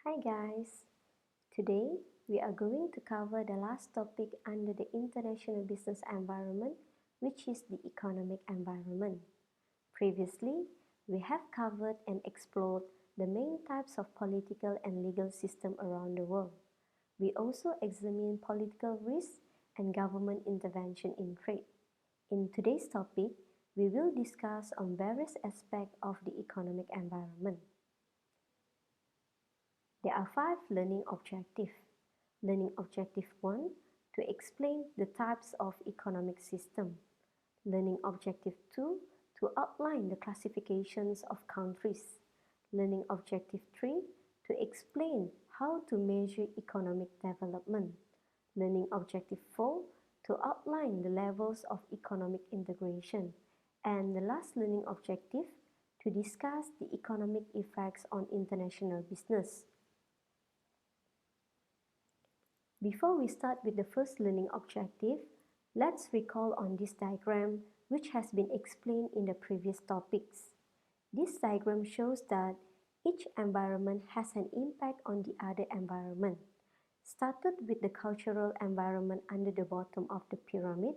Hi guys, today we are going to cover the last topic under the international business environment, which is the economic environment. Previously, we have covered and explored the main types of political and legal system around the world. We also examined political risks and government intervention in trade. In today's topic, we will discuss on various aspects of the economic environment. There are 5 learning objectives. Learning objective 1 to explain the types of economic system. Learning objective 2 to outline the classifications of countries. Learning objective 3 to explain how to measure economic development. Learning objective 4 to outline the levels of economic integration. And the last learning objective to discuss the economic effects on international business. Before we start with the first learning objective, let's recall on this diagram which has been explained in the previous topics. This diagram shows that each environment has an impact on the other environment. Started with the cultural environment under the bottom of the pyramid,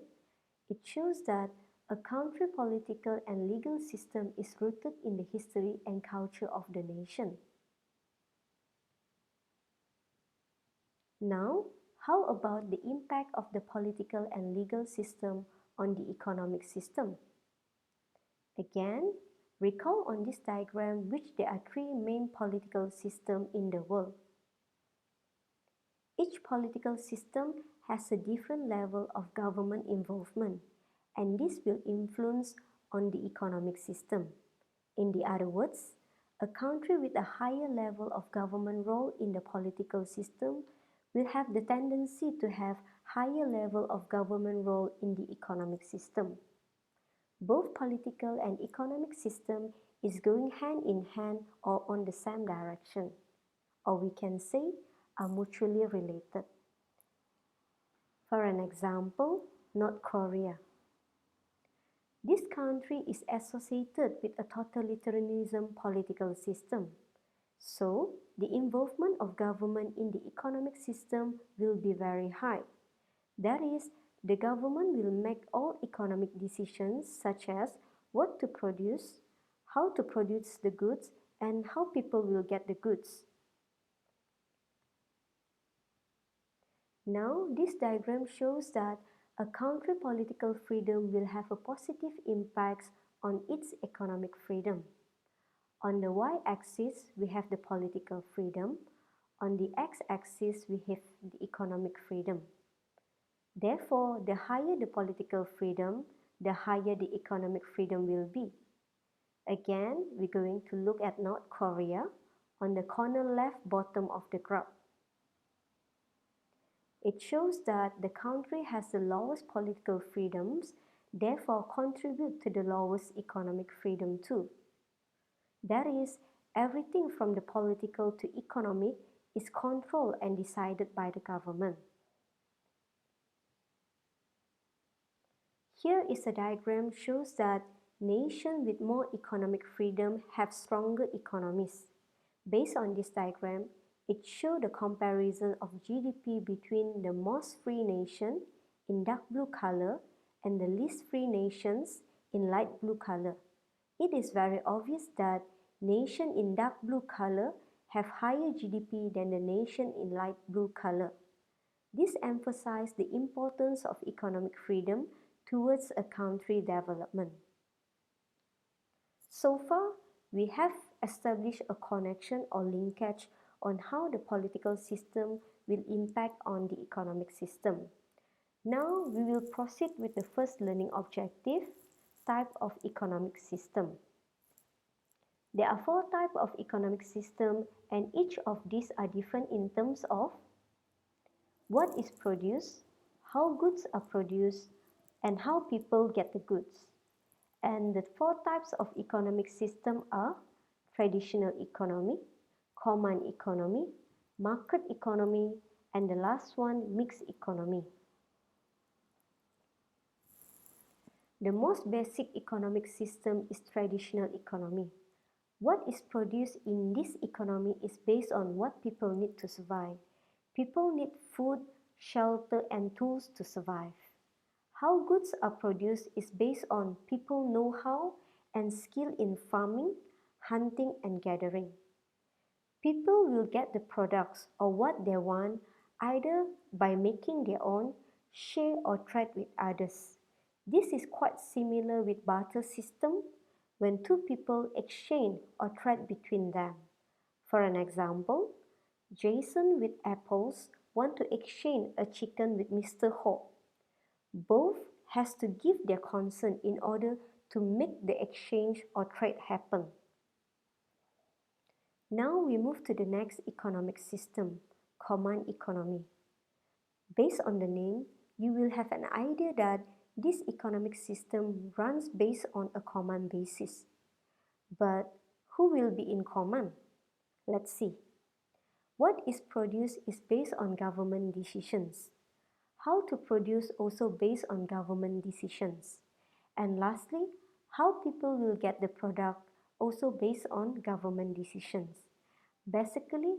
it shows that a country political and legal system is rooted in the history and culture of the nation. Now, how about the impact of the political and legal system on the economic system? Again, recall on this diagram which there are 3 main political systems in the world. Each political system has a different level of government involvement, and this will influence on the economic system. In the other words, a country with a higher level of government role in the political system will have the tendency to have higher level of government role in the economic system. Both political and economic system is going hand in hand or on the same direction, or we can say are mutually related. For an example, North Korea. This country is associated with a totalitarianism political system. So, the involvement of government in the economic system will be very high. That is, the government will make all economic decisions such as what to produce, how to produce the goods, and how people will get the goods. Now, this diagram shows that a country political freedom will have a positive impact on its economic freedom. On the y-axis, we have the political freedom. On the x-axis, we have the economic freedom. Therefore, the higher the political freedom, the higher the economic freedom will be. Again, we're going to look at North Korea on the corner left bottom of the graph. It shows that the country has the lowest political freedoms, therefore contribute to the lowest economic freedom too. That is, everything from the political to economic is controlled and decided by the government. Here is a diagram shows that nations with more economic freedom have stronger economies. Based on this diagram, it shows the comparison of GDP between the most free nation in dark blue color and the least free nations in light blue color. It is very obvious that nations in dark blue color have higher GDP than the nation in light blue color. This emphasizes the importance of economic freedom towards a country development. So far, we have established a connection or linkage on how the political system will impact on the economic system. Now, we will proceed with the first learning objective, type of economic system. There are 4 types of economic system, and each of these are different in terms of what is produced, how goods are produced, and how people get the goods. And the 4 types of economic system are traditional economy, common economy, market economy, and the last one, mixed economy. The most basic economic system is traditional economy. What is produced in this economy is based on what people need to survive. People need food, shelter, and tools to survive. How goods are produced is based on people know-how and skill in farming, hunting, and gathering. People will get the products or what they want either by making their own, share or trade with others. This is quite similar with barter system when two people exchange or trade between them. For an example, Jason with apples want to exchange a chicken with Mr. Ho. Both has to give their consent in order to make the exchange or trade happen. Now we move to the next economic system, command economy. Based on the name, you will have an idea that this economic system runs based on a command basis. But who will be in command? Let's see. What is produced is based on government decisions. How to produce also based on government decisions. And lastly, how people will get the product also based on government decisions. Basically,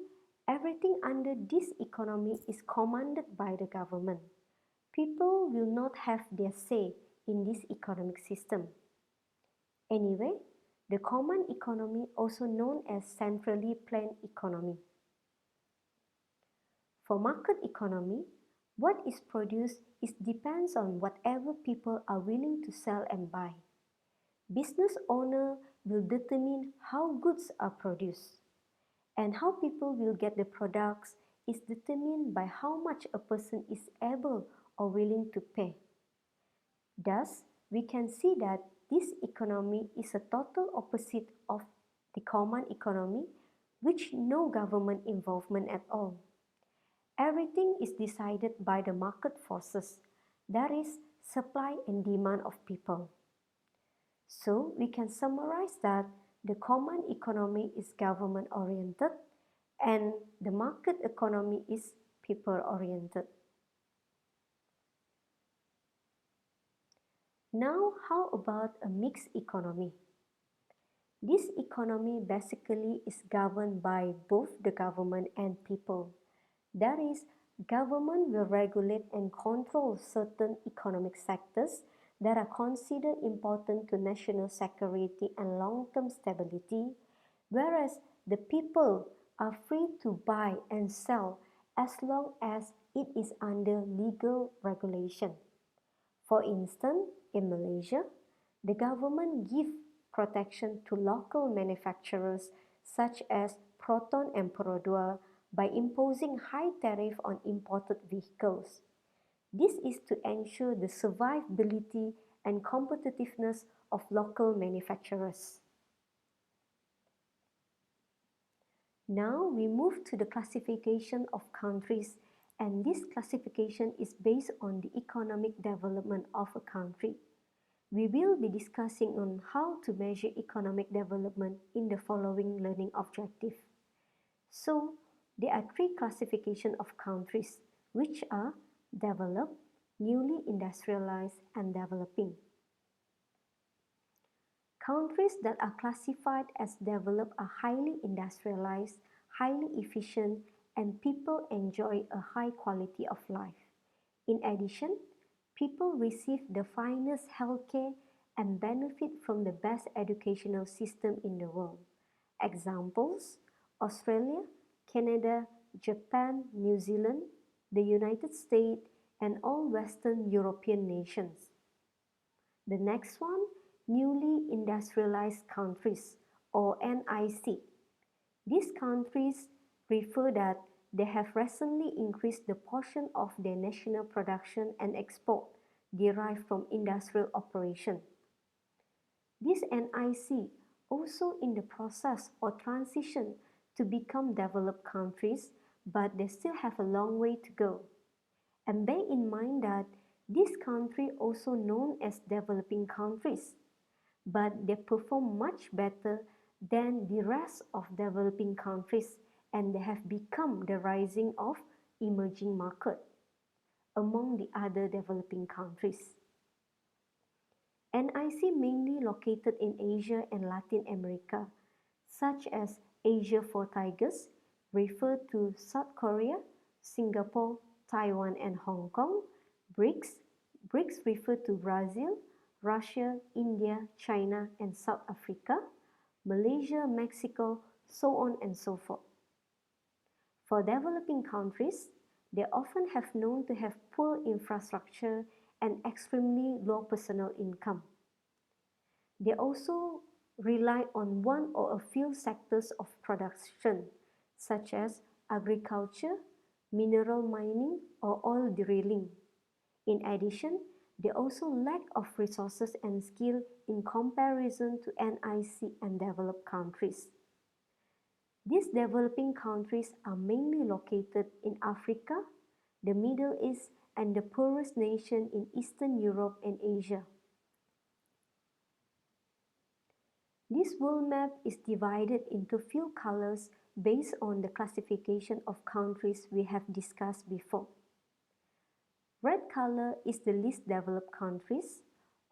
everything under this economy is commanded by the government. People will not have their say in this economic system. Anyway, the command economy, also known as centrally planned economy. For market economy, what is produced is depends on whatever people are willing to sell and buy. Business owner will determine how goods are produced, and how people will get the products is determined by how much a person is able or willing to pay. Thus, we can see that this economy is a total opposite of the command economy, which no government involvement at all. Everything is decided by the market forces, that is, supply and demand of people. So, we can summarize that the command economy is government oriented and the market economy is people oriented. Now, how about a mixed economy? This economy basically is governed by both the government and people. That is, government will regulate and control certain economic sectors that are considered important to national security and long-term stability, whereas the people are free to buy and sell as long as it is under legal regulation. For instance, in Malaysia, the government gives protection to local manufacturers such as Proton and Perodua by imposing high tariff on imported vehicles. This is to ensure the survivability and competitiveness of local manufacturers. Now we move to the classification of countries, and this classification is based on the economic development of a country. We will be discussing on how to measure economic development in the following learning objective. So, there are three classifications of countries, which are developed, newly industrialized, and developing. Countries that are classified as developed are highly industrialized, highly efficient, and people enjoy a high quality of life. In addition, people receive the finest healthcare and benefit from the best educational system in the world. Examples: Australia, Canada, Japan, New Zealand, the United States, and all Western European nations. The next one, newly industrialized countries or NIC. These countries refer that they have recently increased the portion of their national production and export derived from industrial operation. These NIC also in the process or transition to become developed countries, but they still have a long way to go. And bear in mind that these countries also known as developing countries, but they perform much better than the rest of developing countries, and they have become the rising of emerging market among the other developing countries. NIC mainly located in Asia and Latin America. such as Asia for Tigers, refer to South Korea, Singapore, Taiwan and Hong Kong. BRICS refer to Brazil, Russia, India, China and South Africa, Malaysia, Mexico, so on and so forth. For developing countries, they often have known to have poor infrastructure and extremely low personal income. They also rely on one or a few sectors of production, such as agriculture, mineral mining, or oil drilling. In addition, they also lack of resources and skill in comparison to NIC and developed countries. These developing countries are mainly located in Africa, the Middle East, and the poorest nation in Eastern Europe and Asia. This world map is divided into few colors based on the classification of countries we have discussed before. Red color is the least developed countries,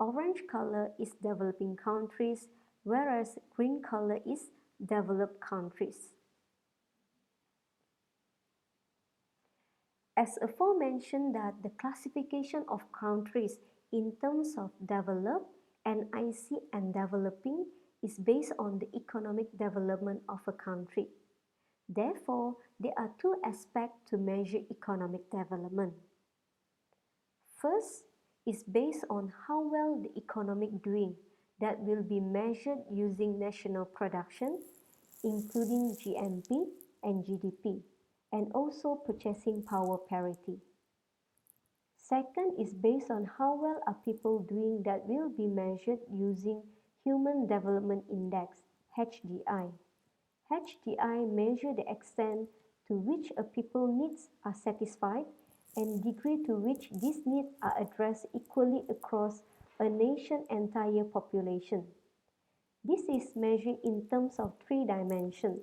orange color is developing countries, whereas green color is developed countries. As aforementioned that the classification of countries in terms of developed, NIC and developing is based on the economic development of a country. Therefore, there are two aspects to measure economic development. First is based on how well the economic doing that will be measured using national production, including GNP and GDP, and also purchasing power parity. Second is based on how well are people doing that will be measured using Human Development Index, HDI. HDI measure the extent to which a people's needs are satisfied and degree to which these needs are addressed equally across a nation's entire population. This is measured in terms of three dimensions: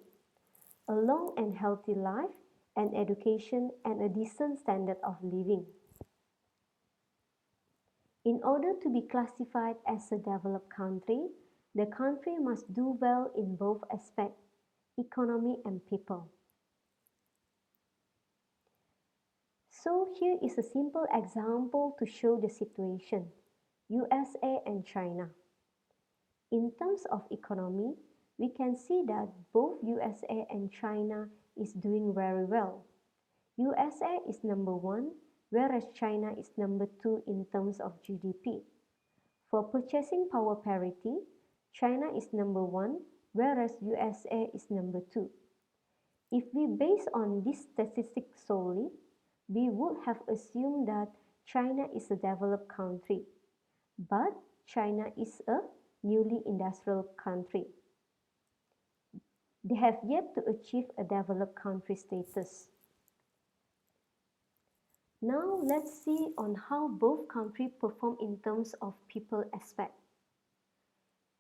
a long and healthy life, an education, and a decent standard of living. In order to be classified as a developed country, the country must do well in both aspects, economy and people. So here is a simple example to show the situation: USA and China. In terms of economy, we can see that both USA and China is doing very well. USA is number 1, whereas China is number 2 in terms of GDP. For purchasing power parity, China is number 1, whereas USA is number 2. If we base on this statistic solely, we would have assumed that China is a developed country, but China is a newly industrial country. They have yet to achieve a developed country status. Now let's see on how both countries perform in terms of people aspect.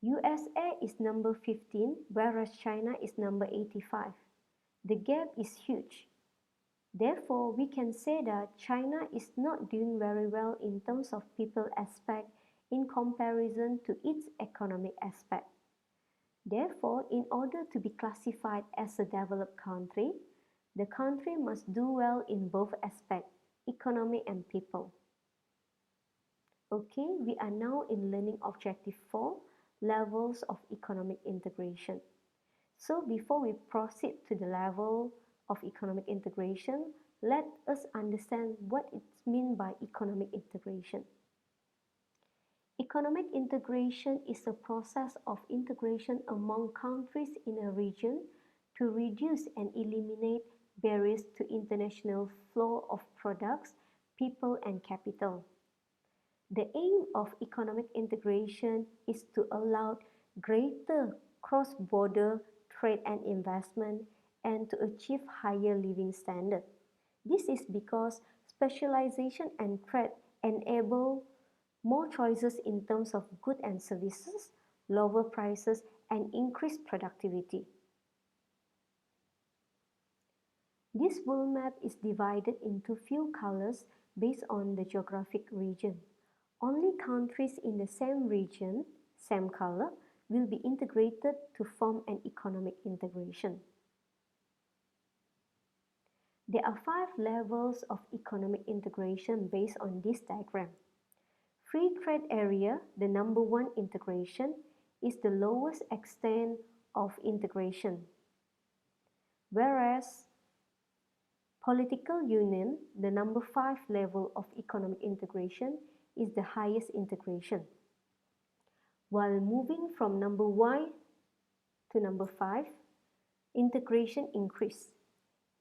USA is number 15, whereas China is number 85. The gap is huge. Therefore, we can say that China is not doing very well in terms of people aspect in comparison to its economic aspect. Therefore, in order to be classified as a developed country, the country must do well in both aspects, economy and people. Okay, we are now in learning objective 4, levels of economic integration. So before we proceed to the level of economic integration, let us understand what it means by economic integration. Economic integration is a process of integration among countries in a region to reduce and eliminate barriers to international flow of products, people, and capital. The aim of economic integration is to allow greater cross-border trade and investment and to achieve higher living standards. This is because specialization and trade enable more choices in terms of goods and services, lower prices, and increased productivity. This world map is divided into few colors based on the geographic region. Only countries in the same region, same color, will be integrated to form an economic integration. There are 5 levels of economic integration based on this diagram. Free trade area, the number 1 integration, is the lowest extent of integration, whereas political union, the number 5 level of economic integration, is the highest integration. While moving from number 1 to number 5, integration increase.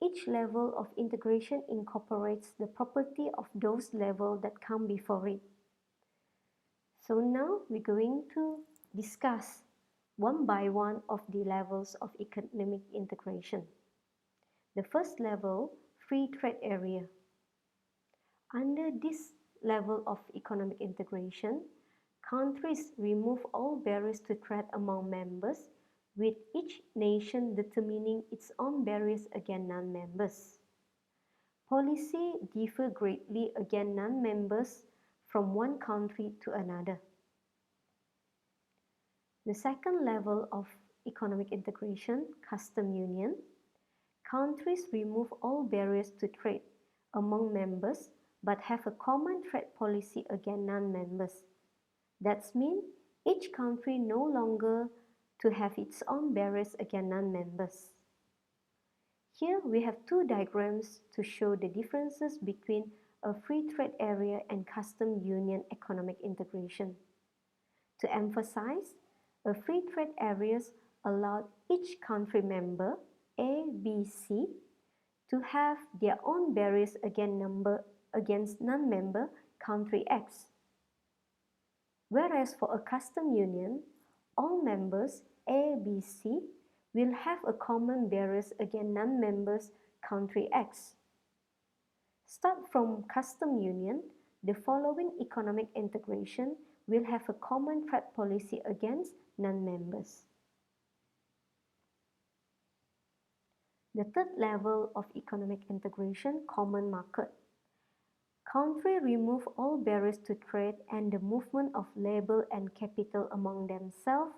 Each level of integration incorporates the property of those levels that come before it. So now we're going to discuss one by one of the levels of economic integration. The first level, free trade area. Under this level of economic integration, countries remove all barriers to trade among members, with each nation determining its own barriers against non-members. Policy differ greatly against non-members from one country to another. The second level of economic integration, custom union. Countries remove all barriers to trade among members but have a common trade policy against non-members. That means each country no longer to have its own barriers against non-members. Here we have 2 diagrams to show the differences between a free trade area and custom union economic integration. To emphasize, a free trade areas allowed each country member, A, B, C, to have their own barriers against non-member country X. Whereas for a custom union, all members A, B, C will have a common barriers against non-members country X. Start from custom union, the following economic integration will have a common trade policy against non-members. The third level of economic integration, common market. Countries remove all barriers to trade and the movement of labor and capital among themselves,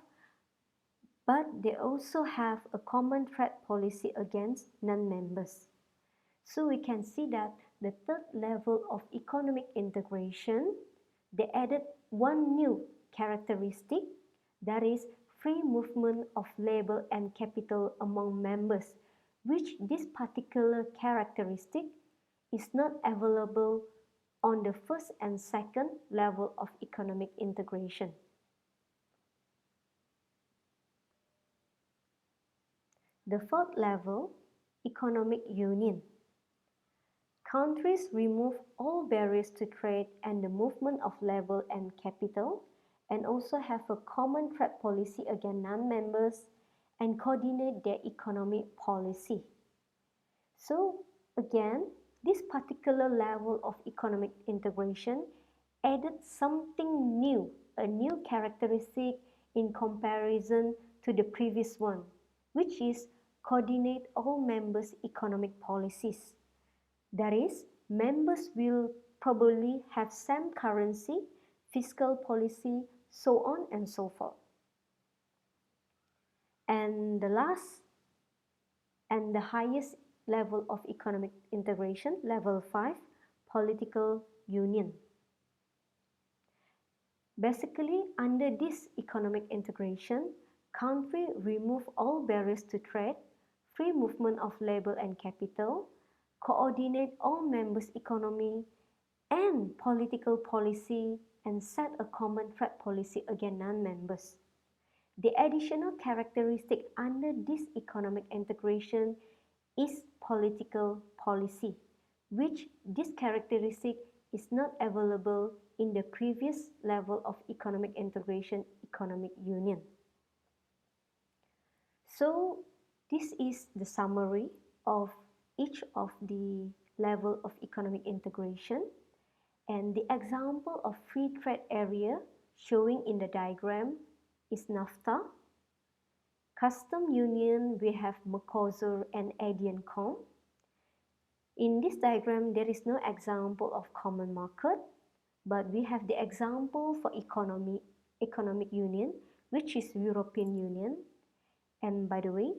but they also have a common trade policy against non-members. So we can see that the third level of economic integration, they added one new characteristic, that is free movement of labor and capital among members, which this particular characteristic is not available on the first and second level of economic integration. The fourth level, economic union. Countries remove all barriers to trade and the movement of labor and capital, and also have a common trade policy against non-members and coordinate their economic policy. So again, this particular level of economic integration added something new, a new characteristic in comparison to the previous one, which is coordinate all members' economic policies. That is, members will probably have same currency, fiscal policy, so on and so forth. And the last and the highest level of economic integration, level 5, political union. Basically, under this economic integration, countries remove all barriers to trade, free movement of labor and capital, coordinate all members' economy and political policy, and set a common trade policy against non-members. The additional characteristic under this economic integration is political policy, which this characteristic is not available in the previous level of economic integration, economic union. So this is the summary of each of the level of economic integration, and the example of free trade area showing in the diagram is NAFTA. Custom union, we have Mercosur and ASEAN-COM. In this diagram, there is no example of common market, but we have the example for economic union, which is European Union. And by the way,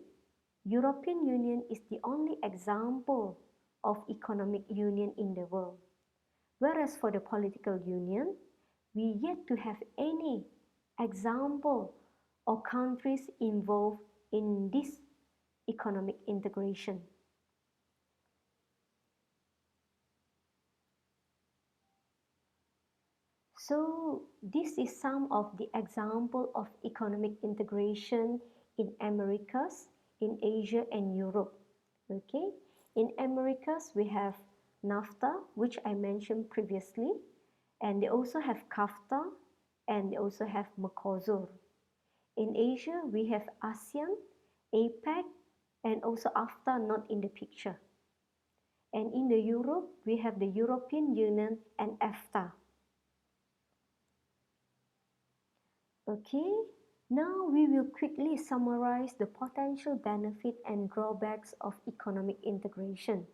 European Union is the only example of economic union in the world. Whereas for the political union, we yet to have any example or countries involved in this economic integration. So this is some of the example of economic integration in Americas, in Asia and Europe. Okay, in Americas we have NAFTA, which I mentioned previously, and they also have CAFTA, and they also have Mercosur. In Asia we have ASEAN, APEC, and also AFTA not in the picture. And in the Europe we have the European Union and EFTA. Okay, now we will quickly summarize the potential benefit and drawbacks of economic integration.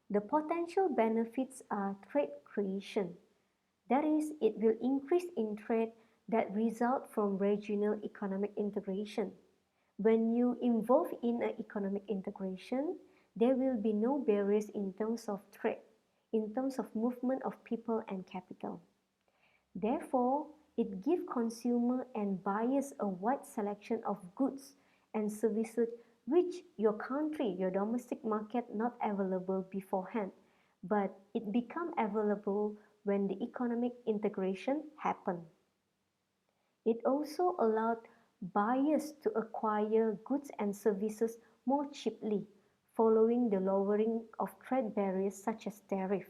The potential benefits are trade creation. That is, it will increase in trade that result from regional economic integration. When you involve in an economic integration, there will be no barriers in terms of trade, in terms of movement of people and capital. Therefore, it gives consumer and buyers a wide selection of goods and services which your country, your domestic market not available beforehand, but it become available when the economic integration happen. It also allowed buyers to acquire goods and services more cheaply following the lowering of trade barriers such as tariff.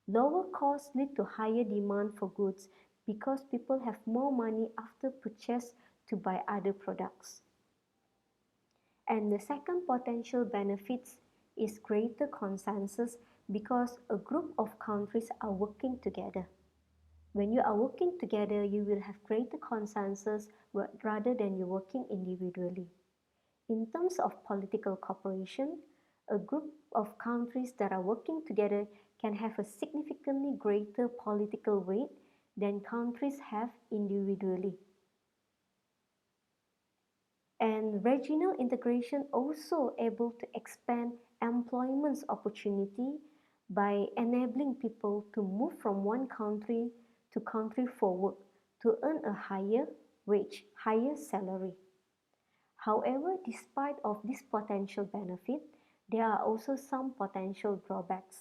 Lower costs lead to higher demand for goods because people have more money after purchase to buy other products. And the second potential benefits is greater consensus because a group of countries are working together. When you are working together, you will have greater consensus rather than you working individually. In terms of political cooperation, a group of countries that are working together can have a significantly greater political weight than countries have individually. And regional integration also able to expand employment opportunity by enabling people to move from one country to country for work to earn a higher wage, higher salary. However, despite of this potential benefit, there are also some potential drawbacks.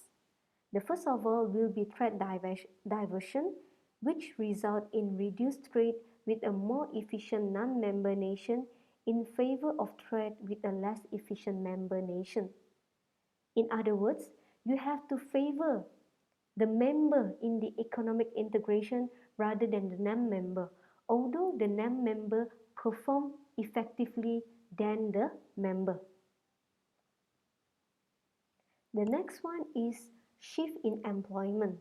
The first of all will be trade diversion, which result in reduced trade with a more efficient non-member nation in favor of trade with a less efficient member nation. In other words, you have to favor the member in the economic integration rather than the non-member, although the non-member perform effectively than the member. The next one is shift in employment.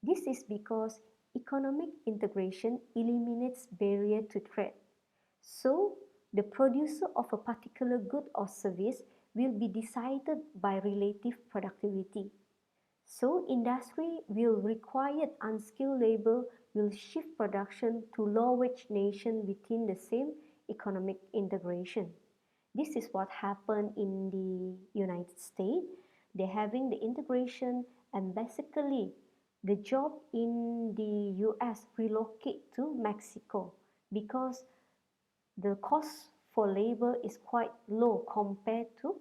This is because economic integration eliminates barrier to trade. So, the producer of a particular good or service will be decided by relative productivity. So, industry will require unskilled labor will shift production to low-wage nation within the same economic integration. This is what happened in the United States. They're having the integration and basically the job in the US relocate to Mexico because the cost for labor is quite low compared to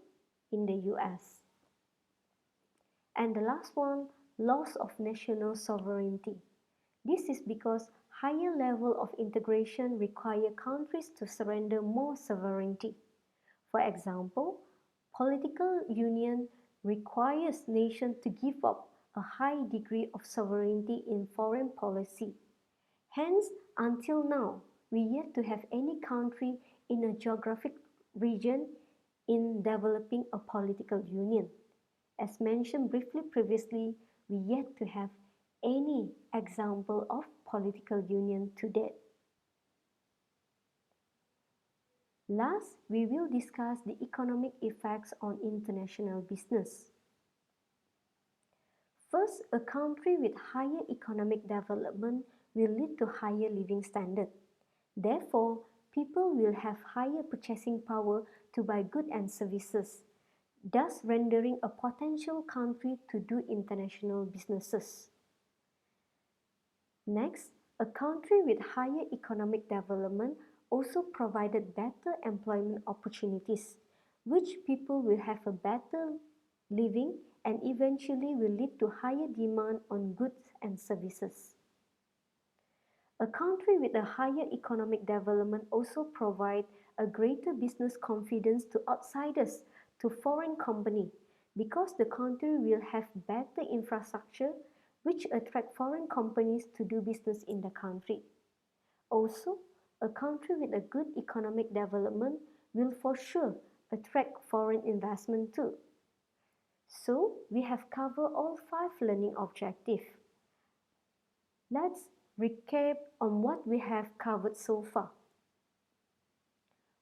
in the US. And the last one, loss of national sovereignty. This is because higher level of integration require countries to surrender more sovereignty. For example, political union requires nations to give up a high degree of sovereignty in foreign policy. Hence, until now, we yet to have any country in a geographic region in developing a political union. As mentioned briefly previously, we yet to have any example of political union to date. Last, we will discuss the economic effects on international business. First, a country with higher economic development will lead to higher living standard. Therefore, people will have higher purchasing power to buy goods and services, thus rendering a potential country to do international businesses. Next, a country with higher economic development also provided better employment opportunities, which people will have a better living and eventually will lead to higher demand on goods and services. A country with a higher economic development also provides a greater business confidence to outsiders, to foreign companies, because the country will have better infrastructure which attract foreign companies to do business in the country. Also, a country with a good economic development will for sure attract foreign investment too. So, we have covered all 5 learning objectives. Let's recap on what we have covered so far.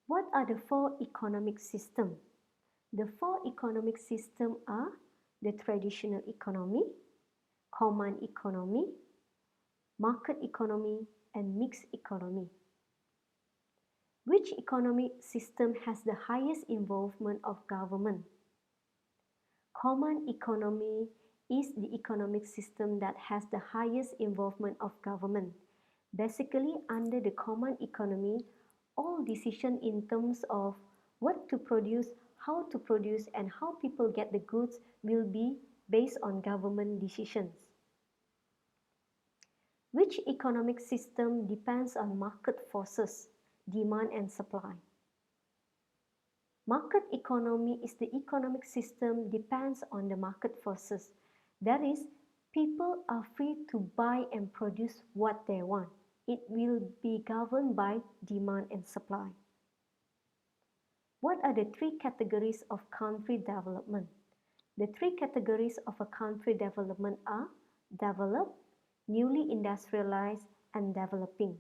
What are the 4 economic systems? The 4 economic systems are the traditional economy, command economy, market economy, and mixed economy. Which economic system has the highest involvement of government? Command economy is the economic system that has the highest involvement of government. Basically, under the command economy, all decisions in terms of what to produce, how to produce, and how people get the goods will be based on government decisions. Which economic system depends on market forces, demand and supply? Market economy is the economic system depends on the market forces. That is, people are free to buy and produce what they want. It will be governed by demand and supply. What are the 3 categories of country development? The 3 categories of a country development are developed, newly industrialized, and developing.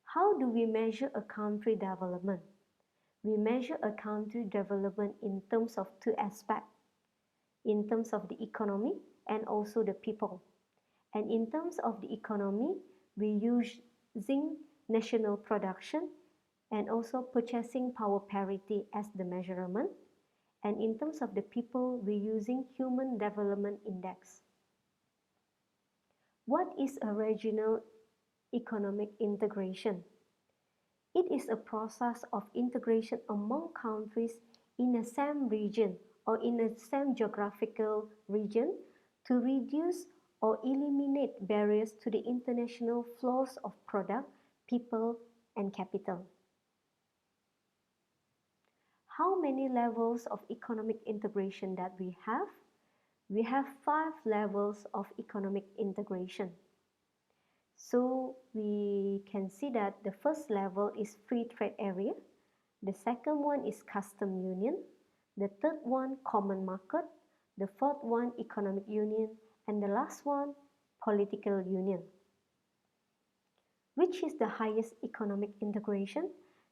How do we measure a country development? We measure a country development in terms of 2 aspects. In terms of the economy and also the people. And in terms of the economy, we using national production and also purchasing power parity as the measurement. And in terms of the people, we're using Human Development Index. What is a regional economic integration? It is a process of integration among countries in the same region or in the same geographical region to reduce or eliminate barriers to the international flows of product, people, and capital. How many levels of economic integration that we have? We have 5 levels of economic integration. So we can see that the first level is free trade area, the second one is custom union, the third one common market, the fourth one economic union, and the last one political union. Which is the highest economic integration?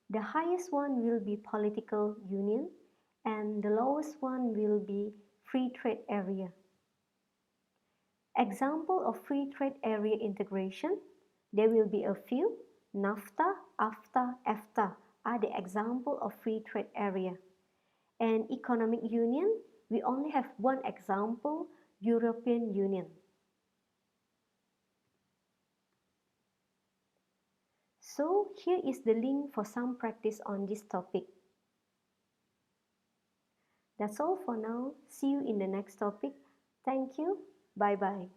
The highest one will be political union and the lowest one will be free trade area. Example of free trade area integration, there will be a few. NAFTA, AFTA, EFTA are the example of free trade area. And economic union, we only have one example, European Union. So here is the link for some practice on this topic. That's all for now. See you in the next topic. Thank you. Bye-bye.